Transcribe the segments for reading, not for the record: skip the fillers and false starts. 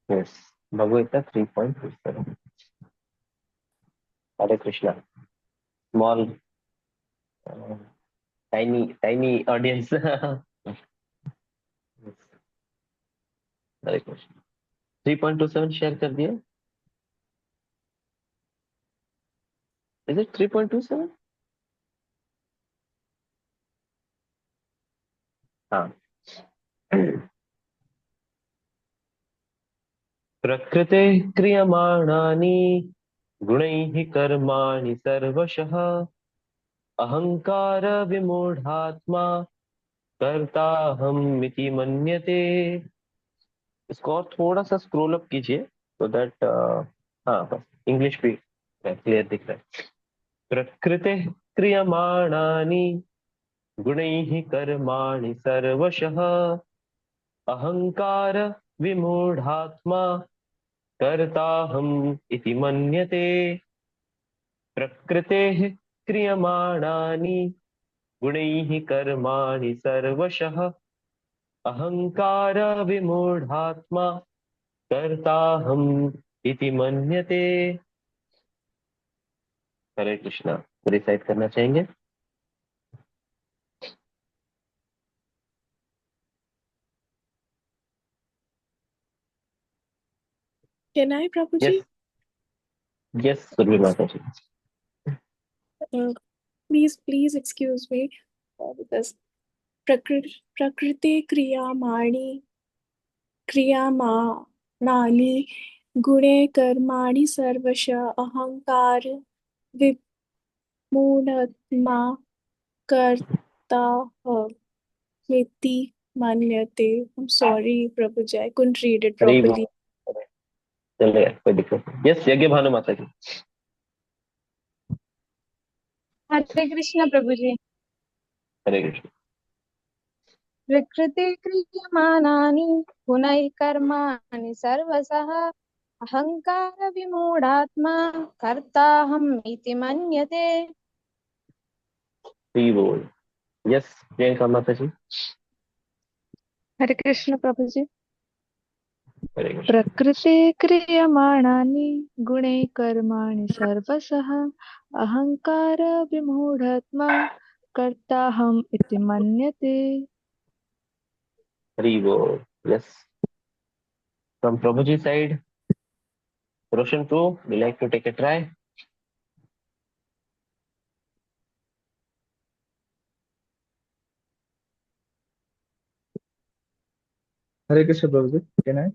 Yes, Bhagavat 3.27। Hare Krishna. Small, tiny tiny audience. Hare Krishna. 3.27 share कर दिया। Is it 3.27? हाँ। प्रकृते क्रियमाणानि गुणैः कर्माणि सर्वशः अहंकार विमूढ़ात्मा कर्ताहम् इति मन्यते। इसको और थोड़ा सा स्क्रॉल अप कीजिए सो दैट, हाँ बस इंग्लिश भी क्लियर दिख रहा है। प्रकृते क्रियमाणानि गुणैः कर्माणि सर्वशः अहंकार विमूढ़ात्मा कर्ताहम् इति मन्यते। प्रकृतेः क्रियमाणानि गुणैः कर्माणि सर्वशः अहंकार विमूढ़ात्मा कर्ताहम् इति मन्यते। हरे कृष्णा। रिसाइट करना चाहेंगे? Can I, yes, Prabhuji? Yes Surabhi Mata ji. Please excuse me, because prakriti क्रियामाणानि गुणे कर्माणि सर्वश अहंकार विमूढात्मा कर्ता इति मन्यते. I'm sorry, Prabhuji, I couldn't read it Hari बोल। properly. चलेगा, कोई दिक्कत नहीं। यस, यज्ञ भानु माता जी। हरे कृष्ण प्रभु जी। हरे कृष्ण। विकृति क्रियमाणानि गुणैः कर्माणि सर्वशः अहंकार विमूढ़ात्मा कर्ताहम् इति मन्यते। हरि बोल। यस, प्रियंका माता जी। हरे कृष्ण प्रभु जी। हरे कृष्ण। प्रकृते क्रियमाणानि गुणे कर्माणि सर्वशः अहंकार विमूढात्मा कर्ताहम् इति मन्यते। हरि बोल। Yes, from Prabhu ji side, Roshan two, we like to take a try? Hare Krishna Prabhu ji, can I?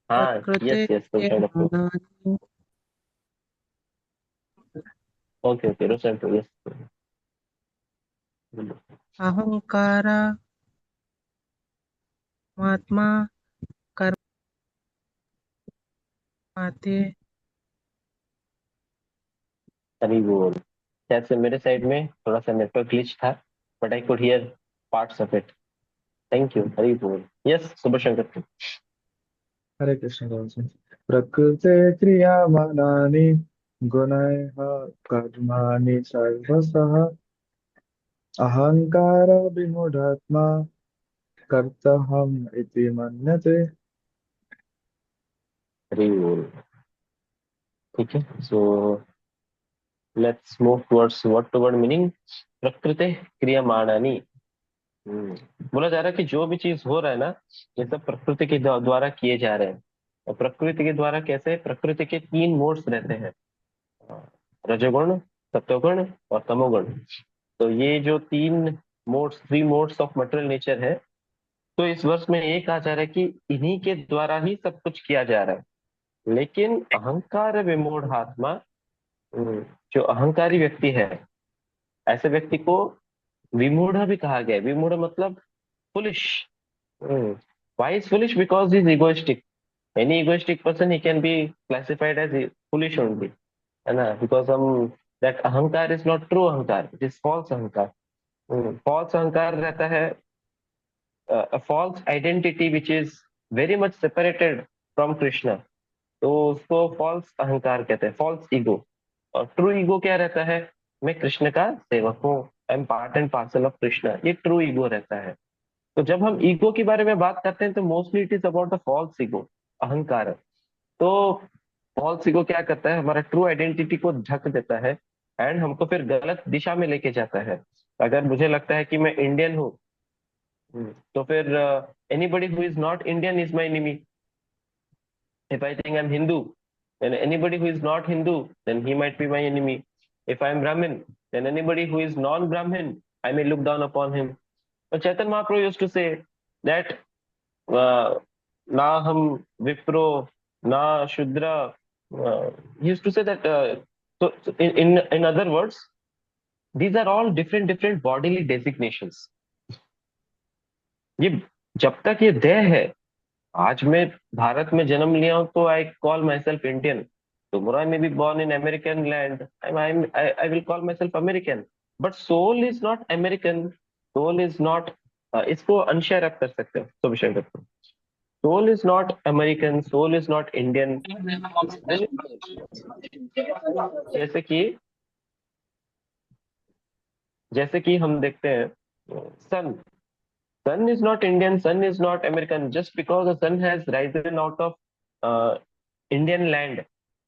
हाँ, प्रकृते यस यस, रोशन टू। मानानि okay okay, Roshan two, yes. अहंकारात्मा कर्माते। हरि बोल। शायद से मेरे साइड में थोड़ा सा नेटवर्क ग्लिच था, but I could hear parts of it. Thank you. Hari बोल। यस, शुभ शंकर। हरे कृष्ण प्रभु जी। प्रकृते क्रियमाणानि गुणैः कर्माणि सर्वशः अहंकार विमूढात्मा कर्तहम् इति मन्यते। हरि बोल। ठीक है, so let's move towards word to word meaning. प्रकृति क्रियमाणानि। बोला जा रहा है कि जो भी चीज हो रहा है ना, ये सब प्रकृति के द्वारा किए जा रहे हैं। और प्रकृति के द्वारा कैसे? प्रकृति के तीन मोड्स रहते हैं, रजोगुण, सत्वगुण और तमोगुण। तो ये जो तीन modes, three modes of material nature है, तो इस वर्ष में ये कहा जा रहा है कि इन्हीं के द्वारा ही सब कुछ किया जा रहा है। लेकिन अहंकार विमूढ़ आत्मा, जो अहंकारी व्यक्ति है, ऐसे व्यक्ति को विमूढ़ भी कहा गया है। विमूढ़ मतलब foolish. Why is foolish? Because is egoistic. Any egoistic person he can be classified as foolish only, है ना? बिकॉज हम, दैट अहंकार इज नॉट ट्रू अहंकार, इट इज फॉल्स अहंकार। फॉल्स अहंकार रहता है, a false identity which is very much separated from Krishna, तो उसको फॉल्स अहंकार कहते हैं, फॉल्स ईगो। और ट्रू ईगो क्या रहता है? मैं कृष्ण का सेवक हूँ, I am part and parcel of Krishna, ये ट्रू ईगो रहता है। तो जब हम ईगो के बारे में बात करते हैं तो mostly it is about the false ego, अहंकार। तो फॉल्स ईगो क्या करता है, हमारा ट्रू आइडेंटिटी को ढक देता है एंड हमको फिर गलत दिशा में लेके जाता है। अगर मुझे लगता है कि मैं इंडियन हूँ, तो फिर anybody who is not Indian is my enemy. If I think I'm Hindu, then anybody who is not Hindu, then he might be my enemy. If I'm Brahmin, then anybody who is non-Brahmin, I may look down upon him. So Chaitanya Mahaprabhu used to say that na hum Vipro, na Shudra. He used to say that. So in other words, these are all different bodily designations. ये जब तक ये देह है, आज मैं भारत में जन्म लिया हूं तो I call my self Indian. Tomorrow I may be born in American land, I will call my self American. But soul is not American, soul is not, इसको अनशेयर आप कर सकते हो तो विषय करते हो। Soul is not American, soul is not Indian. जैसे कि जैसे कि हम देखते हैं सन, sun is not Indian, sun is not American. Just because the sun has risen out of Indian land,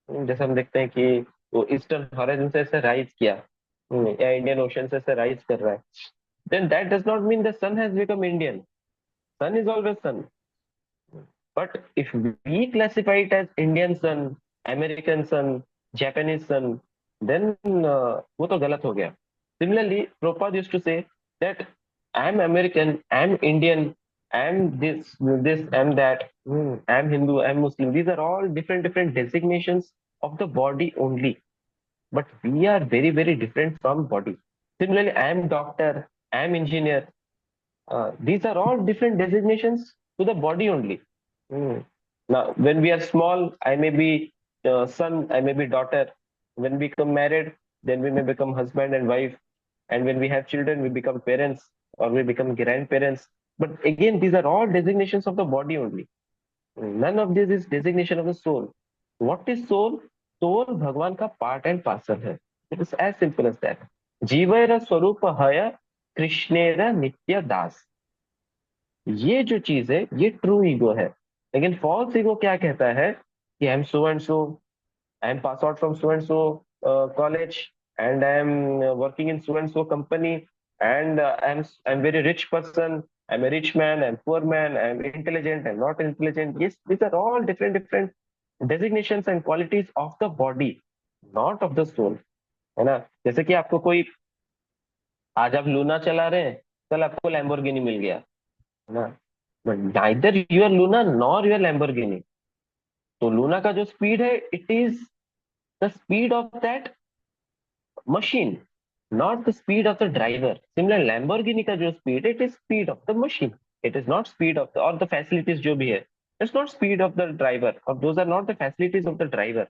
जैसे हम देखते हैं कि वो ईस्टर्न हॉराइजन से ऐसे राइज किया, या इंडियन ओशन से ऐसे राइज कर रहा है, then that does not mean the sun has become Indian. Sun is always sun. But if we classify it as Indian sun, American sun, Japanese sun, then वो तो गलत हो गया. Similarly, Prabhupada used to say that I'm American, I'm Indian, I'm this, I'm that, I'm Hindu, I'm Muslim. These are all different designations of the body only. But we are very different from body. Similarly, I'm doctor, I'm engineer. These are all different designations to the body only. Now, when we are small, I may be son, I may be daughter. When we become married, then we may become husband and wife. And when we have children, we become parents or we become grandparents. But again, these are all designations of the body only. None of this is designation of the soul. What is soul? Soul भगवान का part and parcel है. It is as simple as that. जीवेर स्वरूप हय कृष्णेर नित्य दास। ये जो चीज है ये ट्रू ईगो है। लेकिन फॉल्स ईगो क्या कहता है कि I am so and so, I am pass out from so and so college and I am working in so and so company and I am very rich person, I am a rich man, I am poor man, I am intelligent, I am not intelligent. Yes, these are all different designations and qualities of the body, not of the soul, है ना। जैसे कि आपको कोई, आज आप Luna चला रहे हैं, कल आपको लैम्बोर्गिनी मिल गया, है ना, but neither your Luna nor your Lamborghini. तो लूना का जो स्पीड है, it is the speed of that machine, not the speed of the driver. Similar Lamborghini का जो speed, it is speed of the machine, it is not speed of the, और the facilities जो भी है, it's not speed of the driver, और those are not the facilities of the driver.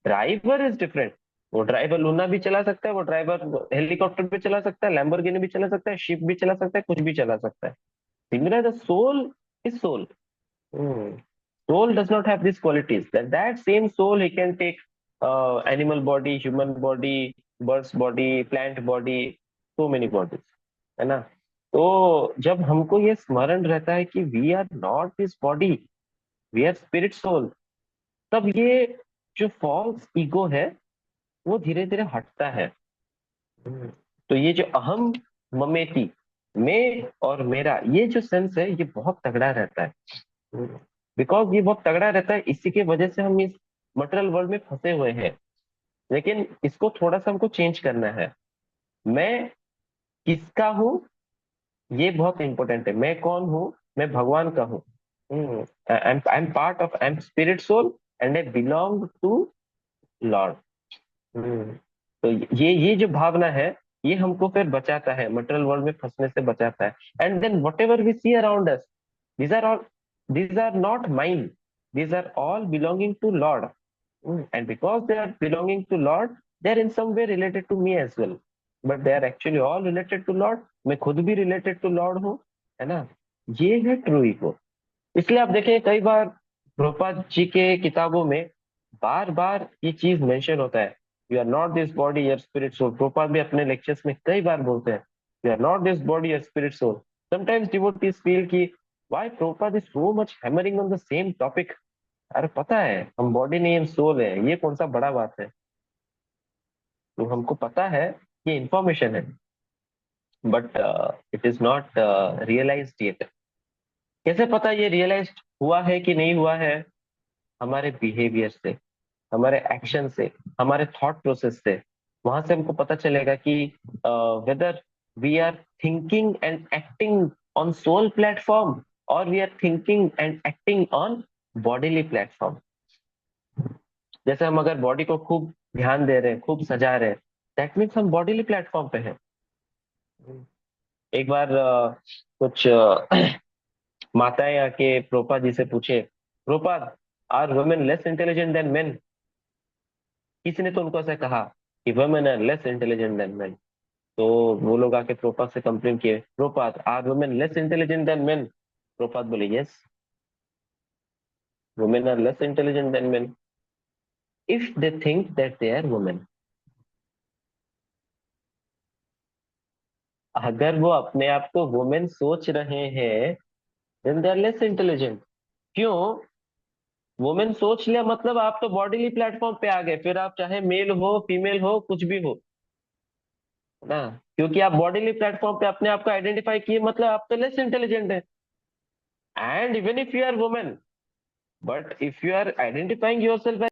Driver is different. वो driver Luna भी चला सकता है, वो ड्राइवर हेलीकॉप्टर भी चला सकता है, लैम्बोर्गिनी भी चला सकता है, शिप भी चला सकता है, कुछ भी चला सकता है। Similar the soul is soul. Soul does not have these qualities. That same soul he can take animal body, human body, bird's body, plant body, so many bodies, है ना। तो जब हमको ये स्मरण रहता है कि we are not this body, we are spirit soul, तब ये जो फॉल्स ईगो है वो धीरे धीरे हटता है। तो ये जो अहम ममेती, मैं और मेरा, ये जो सेंस है ये बहुत तगड़ा रहता है। बिकॉज ये बहुत तगड़ा रहता है, इसी के वजह से हम इस मटेरियल वर्ल्ड में फंसे हुए हैं। लेकिन इसको थोड़ा सा हमको चेंज करना है। मैं किसका हूं, ये बहुत इंपॉर्टेंट है। मैं कौन हूं, मैं भगवान का हूँ। I am part of, I am spirit soul and I belong to lord. तो ये जो भावना है, ये हमको फिर बचाता है, मटेरियल वर्ल्ड में फंसने से बचाता है। And then whatever we see around us, these are all, these are not mine, these are all belonging to Lord. And because they are belonging to Lord, they are in some way related to me as well, but they are actually all related to Lord. मैं खुद भी related to Lord हूँ, है ना। ये है true ego. इसलिए आप देखें कई बार प्रभुपाद जी के किताबों में बार बार ये चीज मेंशन होता है, you are not this body your spirit soul. Prabhupada भी अपने लेक्चर्स में कई बार बोलते हैं, you are not this body your spirit soul. Sometimes devotees feel कि why Prabhupada is so much hammering on the same topic. अरे पता है हम बॉडी नहीं हम सोल है, ये कौन सा बड़ा बात है। तो हमको पता है ये इंफॉर्मेशन है, but it is not realized yet. कैसे पता ये रियलाइज्ड हुआ है कि नहीं हुआ है? हमारे बिहेवियर से, हमारे एक्शन से, हमारे थॉट प्रोसेस से। वहां से हमको पता चलेगा कि whether we are thinking and acting on soul platform और we are thinking and acting on bodily platform. जैसे हम अगर बॉडी को खूब ध्यान दे रहे हैं, खूब सजा रहे हैं, दैट मीन्स हम बॉडीली प्लेटफॉर्म पे हैं। एक बार कुछ माताएं आके प्रोपा जी से पूछे, Prabhupada are women less intelligent than men? किसी ने तो उनको ऐसा कहा कि women are less intelligent than men. तो वो लोग आके प्रोपाद से कंप्लेन किए, Prabhupada are women less intelligent than men? Prabhupada बोले yes, women are less intelligent than men if they think that they are women. अगर वो अपने आप को वुमेन सोच रहे हैं then they are less intelligent. क्यों? वुमेन सोच लिया मतलब आप तो बॉडीली प्लेटफॉर्म पे आ गए, फिर आप चाहे मेल हो फीमेल हो कुछ भी हो, है ना। क्योंकि आप बॉडीली प्लेटफॉर्म पे अपने आप को आइडेंटिफाई किए मतलब आप तो लेस इंटेलिजेंट है। And even if you are women, but if you are identifying yourself,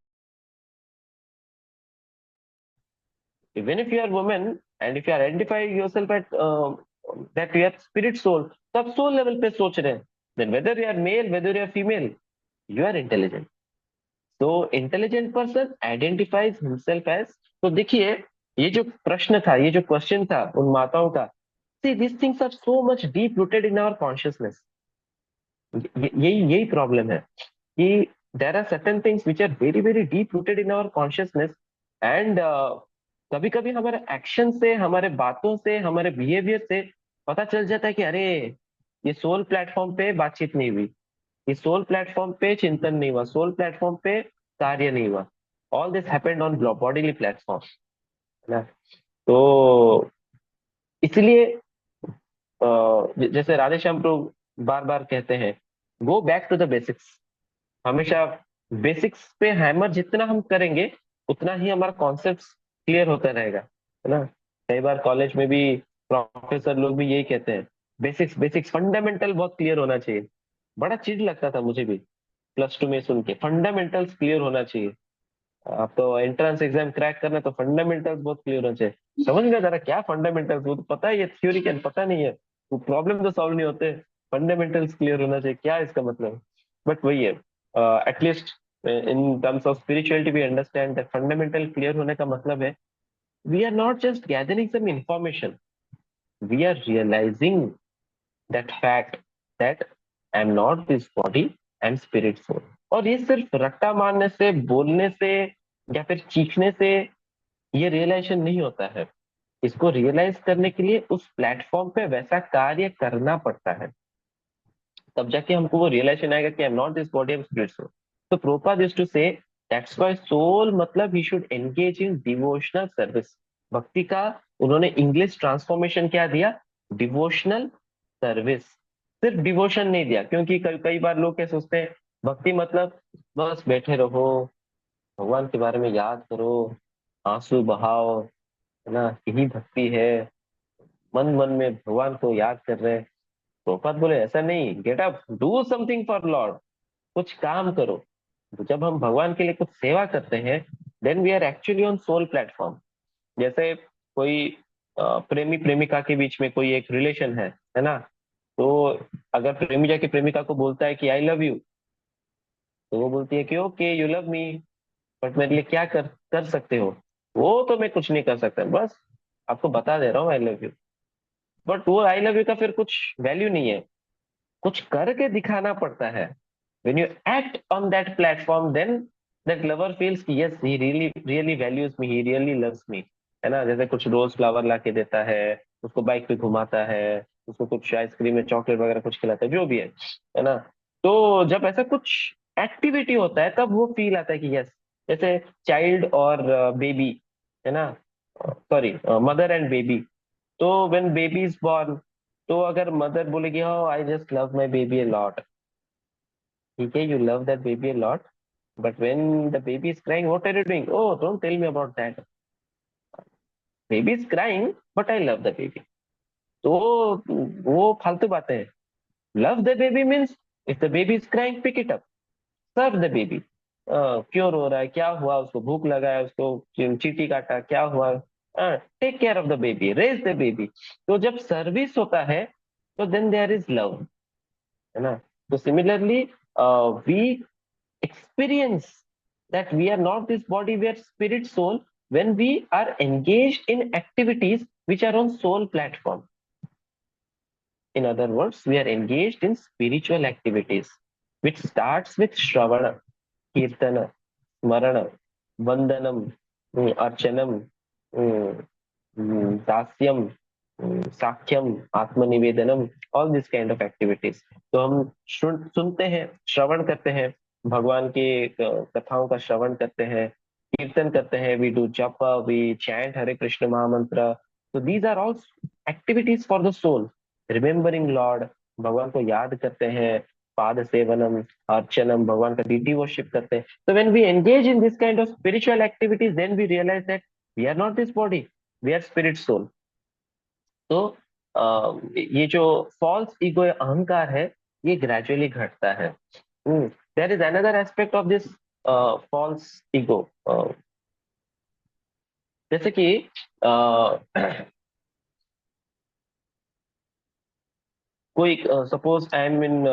even if you are woman and if you are identifying yourself at that you are spirit soul, तो आप soul level पे सोच रहे हैं, then whether you are male whether you are female you are intelligent. So intelligent person identifies himself as। तो देखिए ये जो प्रश्न था, ये जो क्वेश्चन था उन माताओं का, see these things are so much deep rooted in our consciousness। यही यही प्रॉब्लम है कि there are certain things which are very very deep rooted in our consciousness and कभी कभी हमारे एक्शन से, हमारे बातों से, हमारे बिहेवियर से पता चल जाता है कि अरे ये सोल प्लेटफॉर्म पे बातचीत नहीं हुई, ये सोल प्लेटफॉर्म पे चिंतन नहीं हुआ, सोल प्लेटफॉर्म पे कार्य नहीं हुआ। All this happened on bodily platform, है ना। तो इसलिए जैसे राधेश्याम प्रभु बार बार कहते हैं, go back to the basics. हमेशा बेसिक्स पे हैमर जितना हम करेंगे उतना ही हमारा कॉन्सेप्ट क्लियर होता रहेगा, है ना। कई बार कॉलेज में भी प्रोफेसर लोग भी यही कहते हैं, बेसिक्स बेसिक्स फंडामेंटल बहुत क्लियर होना चाहिए। बड़ा चिढ़ लगता था मुझे भी प्लस टू में सुन के, फंडामेंटल्स क्लियर होना चाहिए। आप तो एंट्रेंस एग्जाम क्रैक करना है तो फंडामेंटल्स बहुत क्लियर होना चाहिए। समझ गया जरा क्या फंडामेंटल्स, वो तो पता है, ये थ्योरी क्या पता नहीं है, वो प्रॉब्लम तो सॉल्व नहीं होते। फंडामेंटल्स क्लियर होना चाहिए, क्या है इसका मतलब? बट वही है, at least in terms of spirituality we understand that fundamental clear होने का मतलब है we are not just gathering some information, we are realizing that fact that I am not this body, I am spirit soul. और ये सिर्फ रट्टा मारने से, बोलने से या फिर चीखने से ये रियलाइजेशन नहीं होता है। इसको रियलाइज करने के लिए उस प्लेटफॉर्म पे वैसा कार्य करना पड़ता है, तब जाके हमको वो रियलाइजेशन आएगा कि I am not this body, I am spirit soul. तो प्रोपा used to say that's why soul मतलब he should engage in devotional service. भक्ति का उन्होंने इंग्लिश ट्रांसफॉर्मेशन क्या दिया? Devotional service. सिर्फ डिवोशन नहीं दिया, क्योंकि कई बार लोग क्या सोचते हैं भक्ति मतलब बस बैठे रहो, भगवान के बारे में याद करो, आंसू बहाओ, है ना, यही भक्ति है, मन मन में भगवान को याद कर रहे हैं। प्रभुपाद बोले ऐसा नहीं, get up do something for Lord, कुछ काम करो। तो जब हम भगवान के लिए कुछ सेवा करते हैं then we are actually on soul platform. जैसे कोई प्रेमी प्रेमिका के बीच में कोई एक रिलेशन है ना। तो अगर प्रेमी जाके प्रेमिका को बोलता है कि आई लव यू, तो वो बोलती है कि okay you love me, but मेरे लिए क्या कर कर सकते हो? वो तो मैं कुछ नहीं कर सकता, बस आपको बता दे रहा हूँ आई लव यू। बट वो आई लव यू का फिर कुछ वैल्यू नहीं है, कुछ करके दिखाना पड़ता है। when you act on that platform then that lover feels कि yes he really really values me, he really loves me, है ना। जैसे कुछ रोज फ्लावर ला के देता है, उसको बाइक पे घुमाता है, उसको कुछ आइसक्रीम या चॉकलेट वगैरह कुछ खिलाता है, जो भी है ना। तो जब ऐसा कुछ एक्टिविटी होता है तब वो फील आता है कि यस, जैसे चाइल्ड और बेबी, है ना, सॉरी मदर एंड बेबी। तो व्हेन बेबी इज बॉर्न तो अगर मदर बोलेगी हो I just love my baby a lot, ठीक है, you love that baby a lot, but when the baby is crying what are you doing, oh don't tell me about that, baby is crying but I love the baby. तो वो फालतू बातें हैं। Love the baby means if the baby is crying pick it up, serve the baby. क्यों रो रहा है, क्या हुआ, उसको भूख लगा है, उसको चींटी काटा, क्या हुआ, take care of the baby, raise the baby. तो जब सर्विस होता है तो देन देयर इज लव, है ना। तो similarly we experience that we are not this body, we are spirit soul when we are engaged in activities which are on soul platform. In other words, we are engaged in spiritual activities, which starts with Shravana, Kirtana, Smarana, Vandanam, Archanam, Dasyam, Sakhyam, Atmanivedanam, all these kind of activities. तो हम सुनते हैं, श्रवण करते हैं, भगवान के कथाओं का श्रवण करते हैं, कीर्तन करते हैं, we do japa, we chant Hare Krishna mahamantra. तो these are all activities for the soul, remembering lord, भगवान को याद करते हैं, पाद सेवनम, अर्चनम, भगवान का डीटी वर्शिप करते हैं। So when we engage in this kind of spiritual activities, then we realize that we are not this body, we are spirit soul. तो ये जो फॉल्स ईगो अहंकार है, ये ग्रेजुअली घटता है। There is another aspect of this false ego, जैसे कि कोई suppose I am in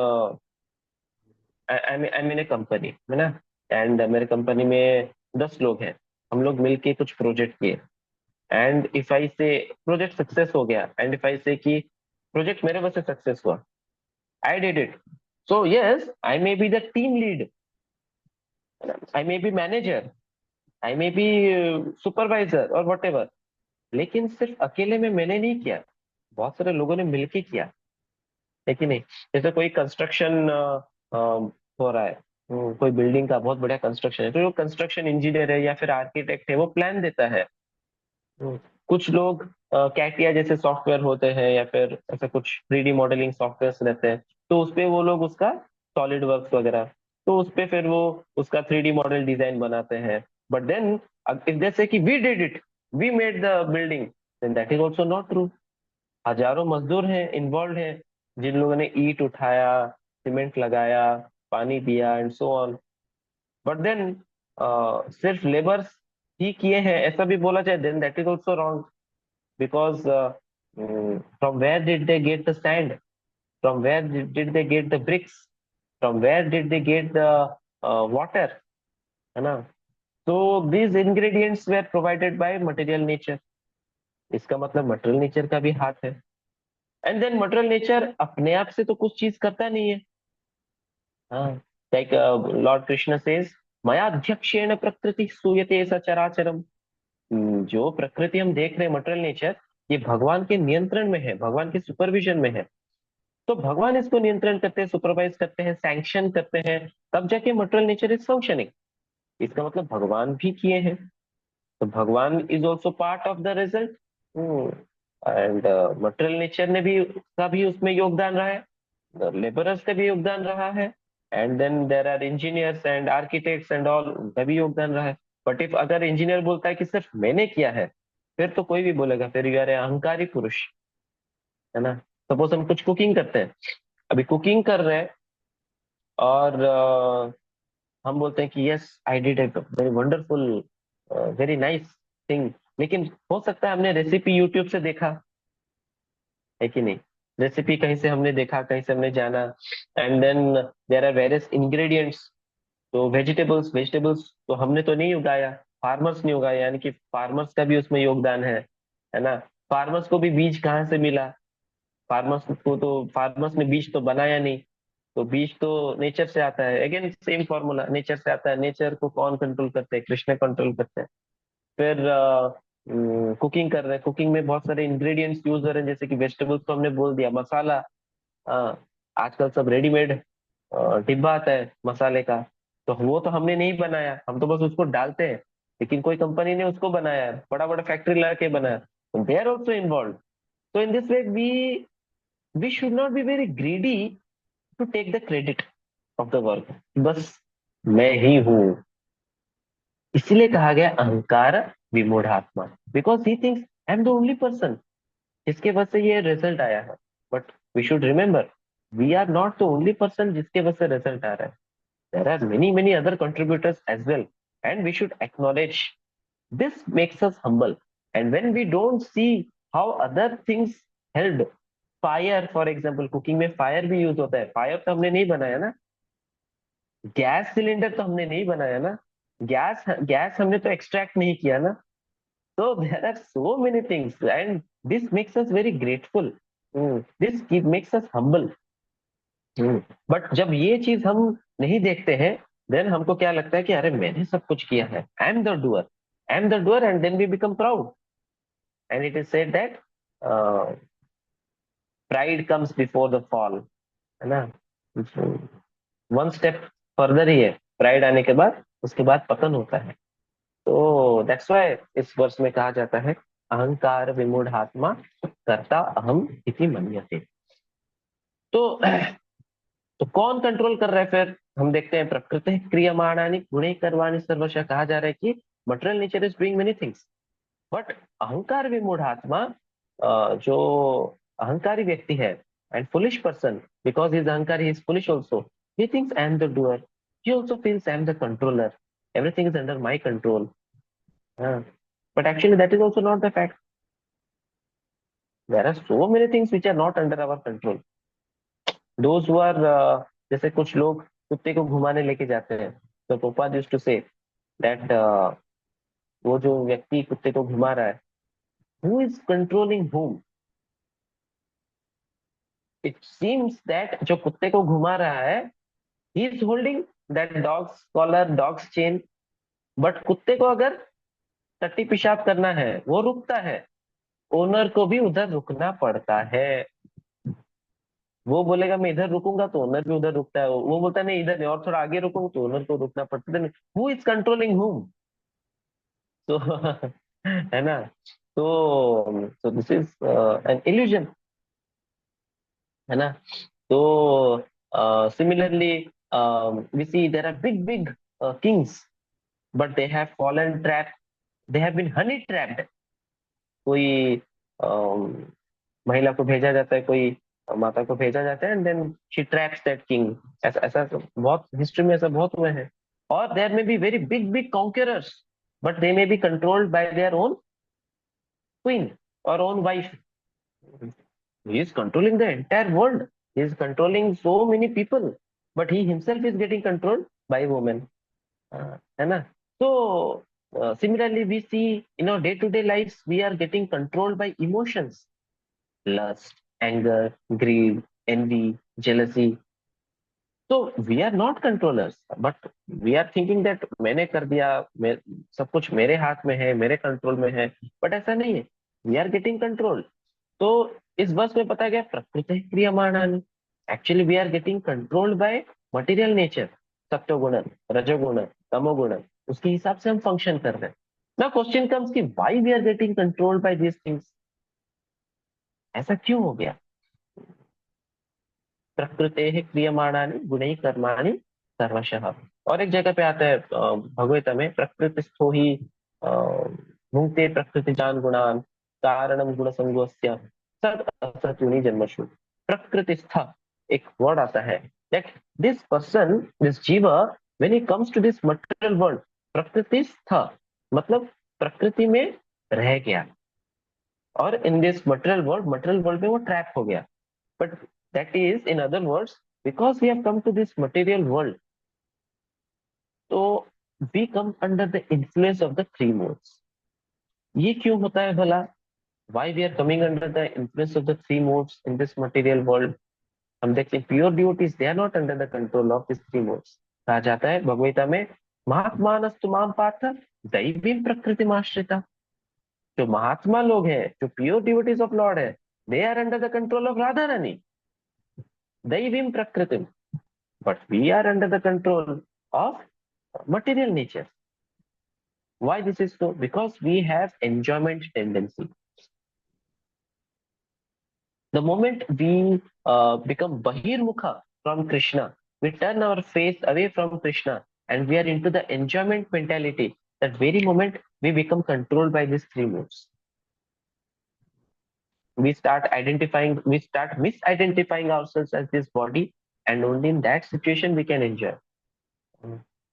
I am in a company, है ना, एंड मेरे कंपनी में 10 लोग हैं, हम लोग मिलके कुछ प्रोजेक्ट किए, एंड इफ आई से प्रोजेक्ट सक्सेस हो गया, एंड इफ आई से कि प्रोजेक्ट मेरे वजह से सक्सेस हुआ, I did it, so yes I may be the team lead, I may B manager, I may B supervisor और वट एवर, लेकिन सिर्फ अकेले में मैंने नहीं किया, बहुत सारे लोगों ने मिलके किया, है कि नहीं। जैसे कोई कंस्ट्रक्शन हो रहा है, कोई बिल्डिंग का बहुत बढ़िया कंस्ट्रक्शन है, तो जो कंस्ट्रक्शन इंजीनियर है या फिर आर्किटेक्ट है वो प्लान देता है। कुछ लोग कैटिया जैसे सॉफ्टवेयर होते हैं या फिर ऐसे कुछ 3D मॉडलिंग सॉफ्टवेयर रहते हैं, तो उसपे वो लोग उसका सॉलिड वर्क्स वगैरह, तो उसपे फिर वो उसका 3D मॉडल डिजाइन बनाते हैं। But then if they say कि we did it, we made the building, then that is also not true. हजारों मजदूर हैं, इन्वॉल्व हैं, जिन लोगों ने ईंट उठाया, सीमेंट लगाया, पानी दिया and so on, but then सिर्फ लेबर्स ही किए हैं ऐसा भी बोला जाए, then that is also wrong, because from where did they get the sand, from where did they get the bricks, from where did they get the water, है ना। so these ingredients were provided by material nature, इसका मतलब material nature का भी हाथ है। and then material nature अपने आप से तो कुछ चीज करता नहीं है, हाँ, like Lord Krishna says मया अध्यक्षेण प्रकृति सूयते सचराचरम। जो प्रकृति हम देख रहे हैं मटेरियल नेचर, ये भगवान के नियंत्रण में है, भगवान के सुपरविजन में है। तो भगवान इसको नियंत्रण करते हैं, सुपरवाइज करते हैं, सैंक्शन करते हैं, तब जाके मटेरियल नेचर इज फंक्शनिंग। इसका मतलब भगवान भी किए हैं, तो भगवान is also part of the result, and material nature ने भी का भी उसमें योगदान रहा है, लेबरर्स का भी योगदान रहा है, and then there are engineers and architects and all, उनका भी योगदान रहा है। बट इफ अगर इंजीनियर बोलता है कि सिर्फ मैंने किया है, फिर तो कोई भी बोलेगा फिर यू आर ए अहंकारी पुरुष, है ना। सपोज हम कुछ कुकिंग करते हैं, अभी कुकिंग कर रहे हैं, और हम बोलते हैं कि yes I did a very wonderful, very nice thing, लेकिन हो सकता है हमने रेसिपी यूट्यूब से देखा, है कि नहीं, रेसिपी कहीं से हमने देखा, कहीं से हमने जाना, and then there are various ingredients. तो वेजिटेबल्स वेजिटेबल्स तो हमने तो नहीं उगाया, फार्मर्स ने उगाया, यानी कि फार्मर्स का भी उसमें योगदान है ना। फार्मर्स को भी बीज कहाँ से मिला, फार्मर्स को तो फार्मर्स ने बीज तो बनाया नहीं, तो बीज तो नेचर से आता है, अगेन सेम फॉर्मूला, नेचर से आता है। नेचर को कौन कंट्रोल करते हैं, कृष्ण कंट्रोल करते हैं। फिर कुकिंग कर रहे हैं, कुकिंग में बहुत सारे इंग्रेडिएंट्स यूज हो रहे हैं, जैसे कि वेजिटेबल्स तो हमने बोल दिया, मसाला, आजकल सब रेडीमेड डिब्बा आता है मसाले का, तो वो तो हमने नहीं बनाया, हम तो बस उसको डालते हैं, लेकिन कोई कंपनी ने उसको बनाया है, बड़ा बड़ा फैक्ट्री लगा के बनाया, दे आर ऑल्सो इन्वॉल्व। तो in this way we we should not be very greedy to take the credit of the work. बस मैं ही हूँ, इसलिए कहा गया अहंकार विमूढ़ात्मा, because he thinks I am the only person जिसके वजह से ये रिजल्ट आया है. But we should remember, we are not the only person जिसके वजह से रिजल्ट आ रहा है. There are many many other contributors as well, and we should acknowledge. This makes us humble. And when we don't see how other things help, fire for example, cooking में fire भी use होता है. Fire तो हमने नहीं बनाया ना, gas cylinder तो हमने नहीं बनाया ना, गैस गैस हमने तो एक्सट्रैक्ट नहीं किया ना. So there are so many things, and this makes us very grateful. This makes us humble. But जब ये चीज हम नहीं देखते हैं, then हमको क्या लगता है कि अरे मैंने सब कुछ किया है. I am the doer. I am the doer, and then we become proud. And it is said that uh, pride comes before the fall. है ना? One step further ही है. Pride आने के बाद उसके बाद पतन होता है. तो दैट्स वाई इस वर्ष में कहा जाता है अहंकार विमूढ़ात्मा कर्ता अहम इति मन्यते. तो कौन कंट्रोल कर रहा है फिर? हम देखते हैं प्रकृति क्रियमाणानि गुणे कर्माणि सर्वशः. कहा जा रहा है कि material nature is doing many things, but अहंकार विमूढ़ात्मा, जो अहंकारी व्यक्ति है, and foolish person, because his अहंकार he is foolish also, he thinks I am the doer, he also feels I am the controller, everything is under my control. But actually, that is also not the fact. There are so many things which are not under our control. Those who are, जैसे कुछ लोग कुत्ते को घुमाने लेके जाते हैं, तो Prabhupada used to say that वो जो व्यक्ति कुत्ते को घुमा रहा है, who is controlling whom? It seems that जो कुत्ते को घुमा रहा है, he is holding that dog's collar, dog's chain. But कुत्ते को अगर टट्टी पेशाब करना है, वो रुकता है. ओनर को भी उधर रुकना पड़ता है. वो बोलेगा मैं इधर रुकूंगा तो ओनर भी उधर रुकता है. वो बोलता है नहीं इधर नहीं, और थोड़ा आगे रुकूंगा तो ओनर को रुकना पड़ता है. हु इज कंट्रोलिंग हुम? तो है ना? तो दिस इज एन इल्यूजन, है ना? तो similarly we see there are big big kings, but they have fallen trap, they have been honey trapped. कोई महिला को भेजा जाता है, कोई माता को भेजा जाता है, and then she traps that king. ऐसा ऐसा तो बहुत हिस्ट्री में ऐसा बहुत हुए हैं. और there may be very big big conquerors, but they may be controlled by their own queen और own wife. He is controlling the entire world, he is controlling so many people, but he himself is getting controlled by women. है ना? तो similarly we see in our day to day lives we are getting controlled by emotions: lust, anger, greed, envy, jealousy. So we are not controllers, but we are thinking that मैंने कर दिया, सब कुछ मेरे हाथ में है, मेरे कंट्रोल में है. बट ऐसा नहीं है. We are getting control. तो इस वर्ष में बताया गया प्रकृति क्रियमाणानि. Actually we are getting controlled by material nature, सत्वगुण, रजोगुण, तमोगुण. उसके हिसाब से हम फंक्शन कर रहे हैं. नाउ क्वेश्चन कम्स कि why we are getting controlled by these things? ऐसा क्यों हो गया? प्रकृते क्रियमाणानि गुणैः कर्माणि सर्वशः. और एक जगह पे आता है भगवता में, प्रकृतिस्थो ही भुंक्ते प्रकृतिजान गुणान कारणम गुण संगोस्य सद असत्युनि जन्मशु. प्रकृतिस्थ एक वर्ड आता है, that this person, this jiva, when he comes to this material world, प्रकृतिस्थ मतलब प्रकृति में रह गया, और इन दिस मटेरियल वर्ल्ड में वो ट्रैप हो गया. But that is, in other words, because we have come to this material world, so we come under the influence of the three modes. ये क्यों होता है भला? Why we are coming under the influence of the three modes in this material world? हम देखते हैं pure devotees, they are not under the control of these three modes. कहा जाता है भगवता में, महात्मानस्तु माम पार्थ दैवीं प्रकृतिमाश्रिता. जो महात्मा लोग हैं, जो प्योर डिवोटीज ऑफ लॉर्ड है, they are under the control of Radha Rani, दैवीं प्रकृतिम. But we are under the control of material nature. Why this is so? Because we have enjoyment tendency. The moment we become bahirmukha from Krishna, we turn our face away from Krishna and we are into the enjoyment mentality. That very moment we become controlled by these three moods. We start misidentifying ourselves as this body, and only in that situation we can enjoy.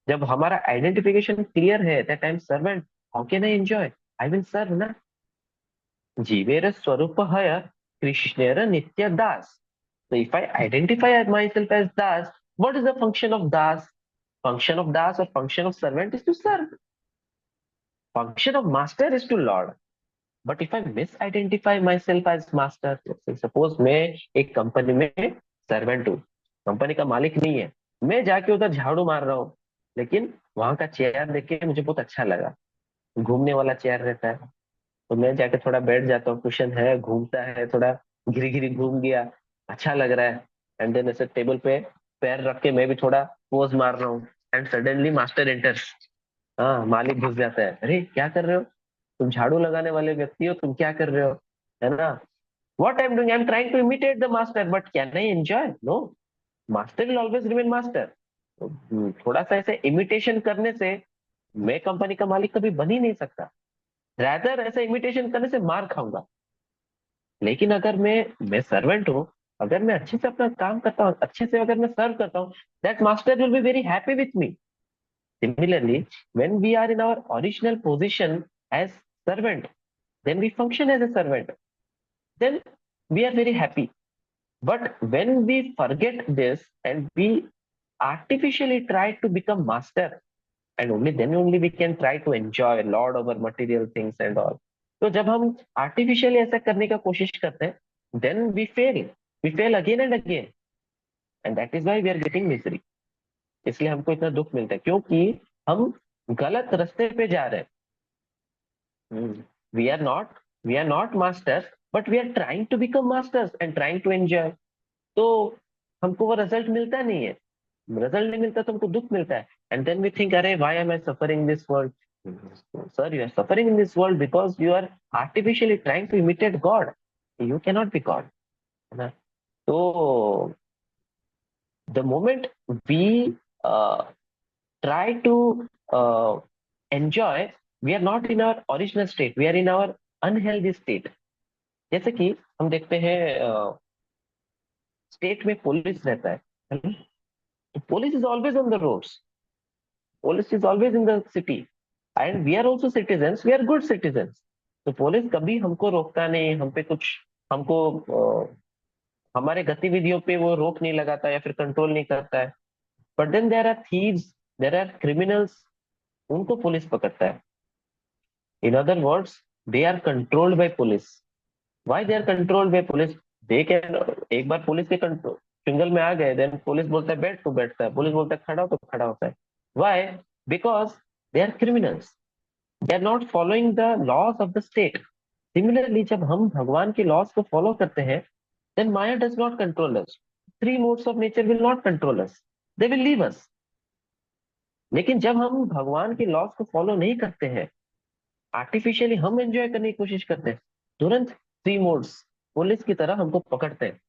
जब हमारा identification clear है that I am servant, how can I enjoy? I will serve ना. जीवेर स्वरूप हय कृष्णेर नित्य दास. So if I identify myself as das, what is the function of das? Function of das or function of servant is to serve. Function of master is to lord. But if I misidentify myself as master, suppose मैं एक company में servant हूँ, company का मालिक नहीं है, मैं जाके उधर झाड़ू मार रहा हूँ, लेकिन वहां का चेयर देख के मुझे बहुत अच्छा लगा, घूमने वाला चेयर रहता है, तो मैं जाके थोड़ा बैठ जाता हूँ, कुशन है, घूमता है, थोड़ा घिरी घिरी घूम गया, अच्छा लग रहा है. एंड देन ऐसे टेबल पे पैर रख के मैं भी थोड़ा पोज मार रहा हूँ, एंड सडनली मास्टर एंटर्स. हाँ, मालिक घुस जाता है. अरे क्या कर रहे हो तुम? झाड़ू लगाने वाले व्यक्ति हो, तुम क्या कर रहे हो? है ना? What I am doing? I am trying to imitate the master, but can I enjoy? No. Master will always remain master. थोड़ा सा ऐसे इमिटेशन करने से मैं कंपनी का मालिक कभी बन ही नहीं सकता. रैदर ऐसा इमिटेशन करने से मार खाऊंगा. लेकिन अगर मैं सर्वेंट हूँ, अगर मैं अच्छे से अपना काम करता हूँ, अच्छे से अगर मैं सर्व करता हूँ, that master will be very happy with me. Similarly, when we are in our original position as servant, then we function as a servant. Then we are very happy. But when we forget this and we artificially try to become master, and only then only we can try to enjoy lord over material things and all. तो जब हम artificially ऐसा करने का कोशिश करते हैं, then we fail again and again, and that is why we are getting misery. इसलिए हमको इतना दुख मिलता है, क्योंकि हम गलत रास्ते पे जा रहे हैं. We are not masters, but we are trying to become masters and trying to enjoy. तो हमको वो रिजल्ट मिलता नहीं है. रिजल्ट नहीं मिलता तो हमको दुख मिलता है. एंड देन वी थिंक, अरे why am I suffering this world? Sir, you are suffering in this world because you are artificially trying to imitate God. You can not be God, है ना? तो the moment we try to enjoy, we are not in our original state, we are in our unhealthy state. जैसे कि हम देखते हैं state में police रहता है ना? तो police is always on the roads, police is always in the city, and we are also citizens, we are good citizens. तो पुलिस कभी हमको रोकता नहीं, हम पे कुछ, हमको हमारे गतिविधियों पे वो रोक नहीं लगाता या फिर कंट्रोल नहीं करता है. But then there are thieves, there are criminals, उनको पुलिस पकड़ता है. In other words, they are controlled by police. Why they are controlled by police? They can, एक बार पुलिस के कंट्रोल फिंगल में आ गए, देन पुलिस बोलता है बैठ तो बैठता है, पुलिस बोलता है खड़ा हो तो खड़ा होता है. Why? Because they are criminals. They are not following the laws of the state. Similarly, जब हम भगवान के laws को follow करते हैं, then Maya does not control us. Three modes of nature will not control us. They will leave us. लेकिन जब हम भगवान के laws को follow नहीं करते हैं, आर्टिफिशियली हम एंजॉय करने की कोशिश करते हैं, तुरंत थ्री मोड्स पुलिस की तरह हमको पकड़ते हैं,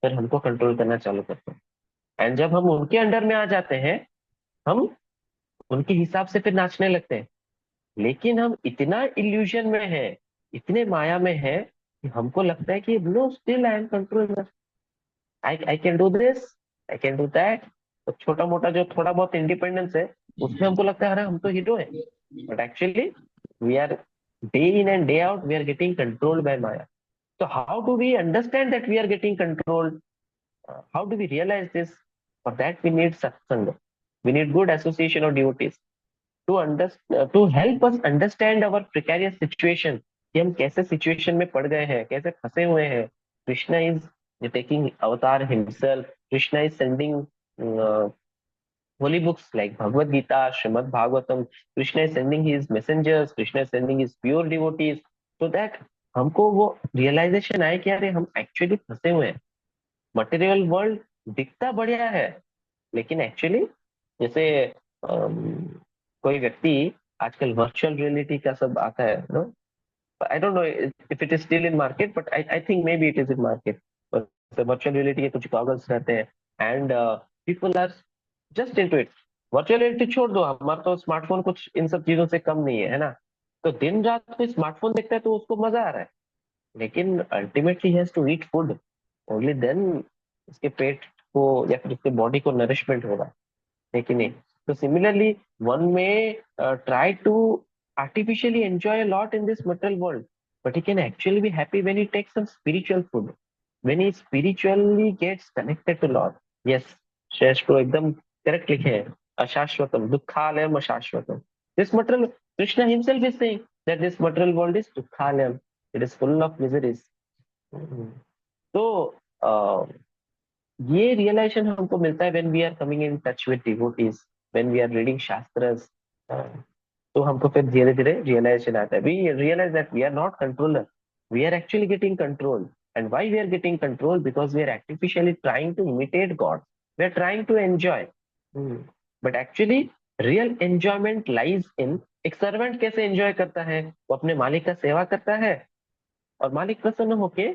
फिर हमको कंट्रोल करना चालू करते हैं. एंड जब हम उनके अंडर में आ जाते हैं, हम उनके हिसाब से फिर नाचने लगते हैं. लेकिन हम इतना इल्यूजन में है, इतने माया में है, कि हमको लगता है कि no, still I am control, I can do this, I can do that. तो छोटा मोटा जो थोड़ा बहुत इंडिपेंडेंस है, उसमें हमको लगता है अरे हम तो हीरो है. But actually we are, day in and day out, we are getting controlled by Maya. So how do we understand that we are getting controlled? How do we realize this? For that we need satsanga. We need good association of devotees to understand, to help us understand our precarious situation. कि हम कैसे situation में पड़ गए हैं, कैसे फंसे हुए हैं. Krishna is taking avatar himself. Krishna is sending uh, holy books like Bhagavad Gita, Srimad Bhagavatam. Krishna is sending his messengers, Krishna is sending his pure devotees, so that हमको वो रियलाइजेशन आए कि अरे हम एक्चुअली फंसे हुए हैं. Material world दिखता बढ़िया है, लेकिन एक्चुअली जैसे कोई व्यक्ति आजकल वर्चुअल रियलिटी का सब आता है, no, I don't know if it is still in market, but I think may be it is in market. Virtual reality के कुछ गॉगल्स रहते हैं, and people are just into it. Virtual reality छोड़ दो, हमारा तो स्मार्टफोन कुछ इन सब चीजों से कम नहीं है ना। तो दिन रात कोई स्मार्टफोन देखता है तो उसको मजा आ रहा है, लेकिन ultimately has to eat food, only then उसके पेट को या फिर उसके बॉडी को नरिशमेंट होगा, है कि नहीं। तो similarly one may try to artificially enjoy a lot in this material world, but he can actually be happy when he takes some spiritual food, when he spiritually gets connected to Lord. Yes, श्रेष्ठ तो एकदम correct लिखे हैं, अशाश्वतम दुखालयम अशाश्वतम। This material, Krishna himself is saying that this material world is dukhalayam, it is full of miseries. तो ये realisation हमको मिलता है when we are coming in touch with devotees, when we are reading shastras. तो हमको फिर धीरे धीरे रियलाइजेशन आता है, we realize that we are not controller, we are actually getting control. And why we are getting control? Because we are artificially trying to imitate God, we are trying to enjoy, but actually real enjoyment lies in, एक servant कैसे enjoy करता है, वो अपने मालिक का सेवा करता है और मालिक प्रसन्न होके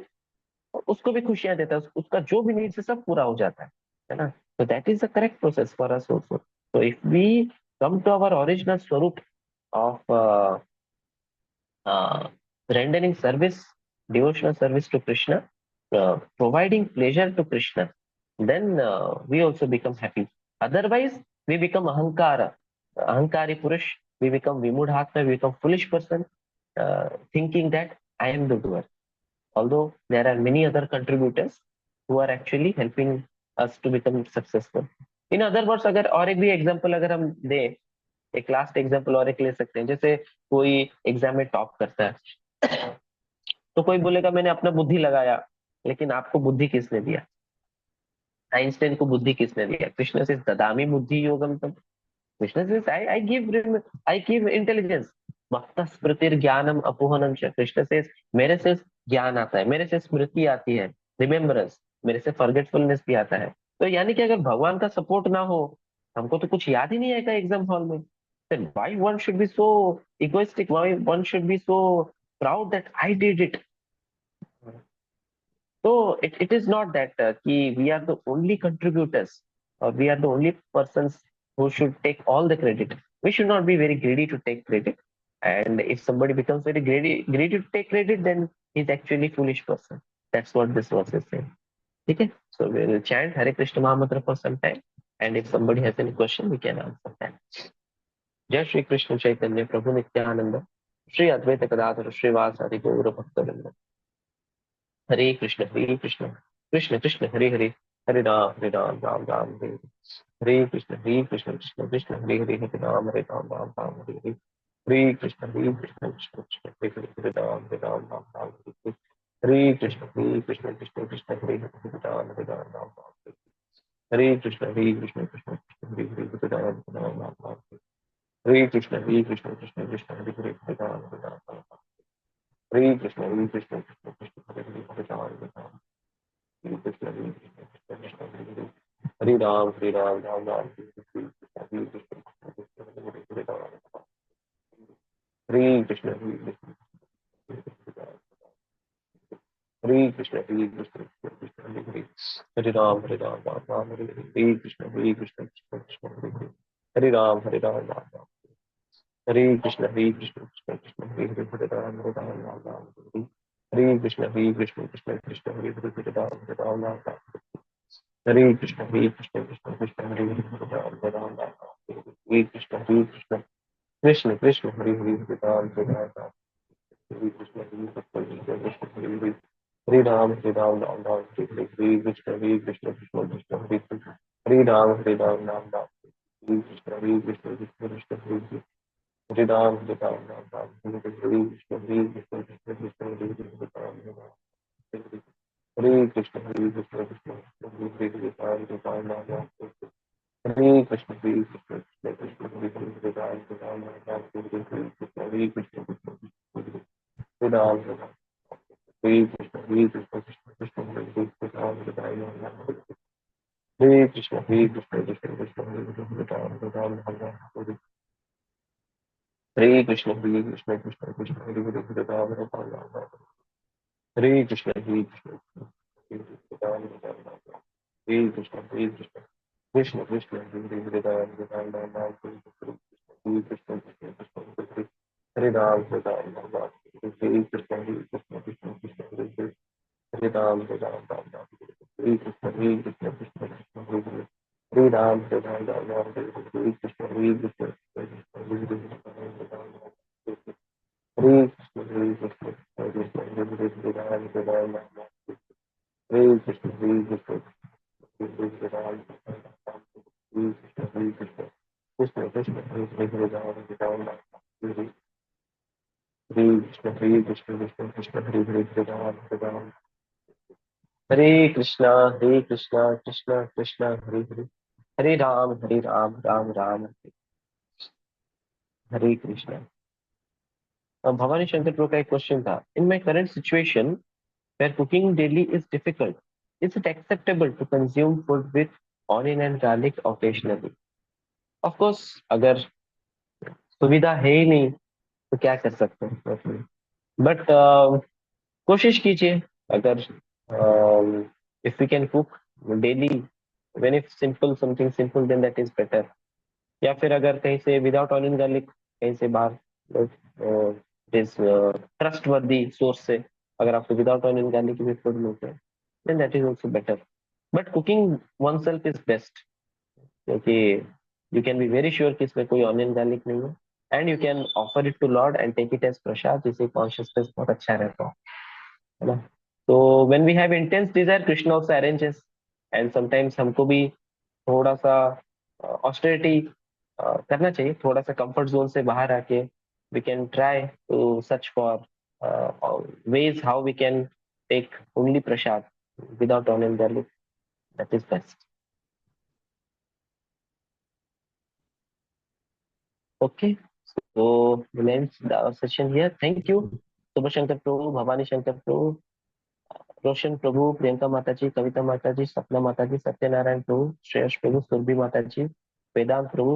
और उसको भी खुशियां देता है, उसका जो भी नीड्स है सब पूरा हो जाता है ना। तो that is the correct process for us also. So if we come to our original swarup of uh, rendering service, devotional service to Krishna, providing pleasure to Krishna, then we also become happy. Otherwise, we become ahankara, ahankari purush, we become vimudhatma, we become foolish person, thinking that I am the doer. Although there are many other contributors who are actually helping us to become successful. In other words, अगर और एक भी example अगर हम दें, एक last example और एक ले सकते हैं, जैसे कोई एग्जाम में टॉप करता है तो कोई बोलेगा मैंने अपना बुद्धि लगाया, लेकिन आपको बुद्धि किसने दिया? आइंस्टाइन को बुद्धि किसने दिया? कृष्ण से ददामी बुद्धि योगम तम, कृष्ण से आई गिव इंटेलिजेंस, मत्त स्मृतिर ज्ञानम अपोहनम च। कृष्ण से मेरे से ज्ञान आता है, मेरे से स्मृति आती है, रिमेम्बरेंस, मेरे से फॉरगेटफुलनेस भी आता है। तो यानी कि अगर भगवान का सपोर्ट ना हो, हमको तो कुछ याद ही नहीं आएगा एग्जाम हॉल में। then why one should be so egoistic, why one should be so proud that I did it? So it is not that we are the only contributors or we are the only persons who should take all the credit. We should not be very greedy to take credit. And if somebody becomes very greedy to take credit, then he's actually foolish person. That's what this verse is saying. Okay? So we will chant Hare Krishna Mahamantra for some time. And if somebody has any question, we can answer that. जय श्री कृष्ण चैतन्य प्रभु नित्यानंद, श्री अद्वैत गदाधर श्रीवासादि गौर भक्तवृंद। हरे कृष्ण कृष्ण कृष्ण हरे हरे, हरे राम राम राम हरे हरे, हरे कृष्ण कृष्ण कृष्ण हरे हरे, हरे राम राम हरे हरे, हरे कृष्ण कृष्ण कृष्ण हरे हरे, हरे राम राम हरे हरे, हरे कृष्ण कृष्ण कृष्ण हरे हरे, हरे राम राम हरे हरे, कृष्ण कृष्ण कृष्ण हरे हरे, हरे राम राम हरे कृष्ण कृष्ण कृष्ण हरे हरे, हरे राम राम हरे कृष्ण कृष्ण कृष्ण हरे हरे, हरे राम राम हरे कृष्ण कृष्ण कृष्ण हरे हरे, हरे राम राम राम हरे कृष्ण कृष्ण हरे हरे, हरे राम हरे कृष्ण कृष्ण हरे कृष्ण कृष्ण कृष्ण हरे हरे, हरे राम राम राम हरे हरे, हरे कृष्ण कृष्ण कृष्ण हरे हरे, हरे राम राम राम हरे कृष्ण कृष्ण कृष्ण हरे हरे, हरे राम राम राम हरे कृष्ण कृष्ण कृष्ण हरे हरे, हरे राम राम राम हरे कृष्ण कृष्ण कृष्ण हरे हरे, हरे राम राम हरे कृष्ण कृष्ण कृष्ण हरे हरे, हरे राम राम हरे कृष्ण कृष्ण कृष्ण हरे हरे, हरे राम राम राम हरे हरे, हरे कृष्ण कृष्ण कृष्ण हरे हरे, हरे राम राम राम हरे कृष्ण कृष्ण कृष्ण हरे हरे, हरे राम राम राम हरे हरे, कृष्ण कृष्ण हरे हरे, हरे कृष्ण कृष्ण कृष्ण हरे हरे, हरे राम राम राम हरे कृष्ण कृष्ण कृष्ण हरे हरे, हरे राम राम हरे हरे, हरे कृष्ण कृष्ण हरे राम राम हरे कृष्ण कृष्ण हरे हरे, हरे राम हरे कृष्ण कृष्ण कृष्ण हरे हरे, हरे राम हरे हरे कृष्ण कृष्ण कृष्ण हरे हरे, हरे राम हरे Krishna Krishna Hare Krishna, Hare Krishna, Krishna Krishna, Hare Hare, Ram Ram, Ram Ram, Hare Krishna, Krishna Krishna, Hare Ram, Ram Ram, Hare Krishna, Krishna Krishna, Hare Hare, Hare Ram, Ram Ram, Hare Krishna, Krishna Krishna, Hare Hare, Hare Ram, Ram Ram, Hare Krishna, Krishna Krishna, Hare Hare, Hare Krishna, Hare Krishna, Hare Krishna, Hare Hare, Hare Ram, Ram Ram, Hare Krishna, Hare Krishna, Hare Ram, Hare Krishna, Hare Krishna, Krishna Krishna, Hare Hare, Ram Ram, Hare Krishna, Hare Krishna, Krishna Krishna, Hare Hare, Hare Ram, Hare Krishna, Hare Krishna, Krishna Krishna, Hare Hare, Hare Ram, Ram Ram, Hare Krishna. अब Bhavani Shankar pro का एक question था, in my current situation where cooking daily is difficult, is it acceptable to consume food with onion and garlic occasionally? Of course, अगर सुविधा है ही नहीं तो क्या कर सकते हैं, बट कोशिश कीजिए, अगर if we can cook daily, when if simple something simple then that is better, या फिर अगर कहीं से विदाउट ऑनियन गार्लिक कहीं से बाहर इज ट्रस्ट वर्दी सोर्स से अगर आपको विदाउट ऑनियन गार्लिक भी फूड मिलते हैं then that is also better, but cooking oneself is best, क्योंकि you can be very sure कि इसमें कोई ऑनियन गार्लिक नहीं है, and you can offer it to lord and take it as prasad, जिससे कॉन्शियसनेस बहुत अच्छा रहता है ना। तो when we have intense desire, Krishna also arranges, and sometimes हमको भी थोड़ा सा ऑस्टेरिटी करना चाहिए, थोड़ा सा कंफर्ट जोन से बाहर आके we can try to search for ways how we can take only prasad without onion garlic, that is best. Okay, so we'll end our session here. Thank you Subha Shankar Prabhu, Bhavani Shankar Prabhu, Roshan Prabhu, Priyanka Mataji, Kavita Mataji, Sapna Mataji, Satyanarayan Prabhu, Shreyash Prabhu, Surbhi Mataji, Vedant Prabhu,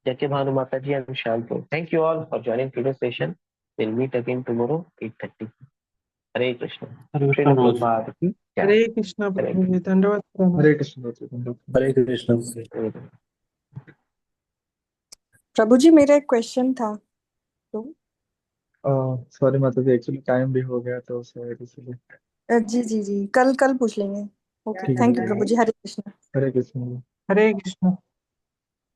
Jacke Bhanu Mataji, and Shan Prabhu. Thank you all for joining today's session. We'll meet again tomorrow 8:30. Hare Krishna. Hare Krishna Srila Prabhu ji. Prabhupada ki jai. Hare Krishna Hare प्रभु जी, दंडवत प्रणाम। हरे कृष्ण धन्यवाद। हरे Krishna. Krishna. प्रभु जी मेरा एक question था तो sorry माता जी, actually time भी हो गया तो शायद इसलिए। जी जी जी कल कल पूछ लेंगे। ओके, ठीक है थैंक यू ठीक प्रभु है। जी। हरे कृष्ण। हरे कृष्ण। हरे कृष्ण।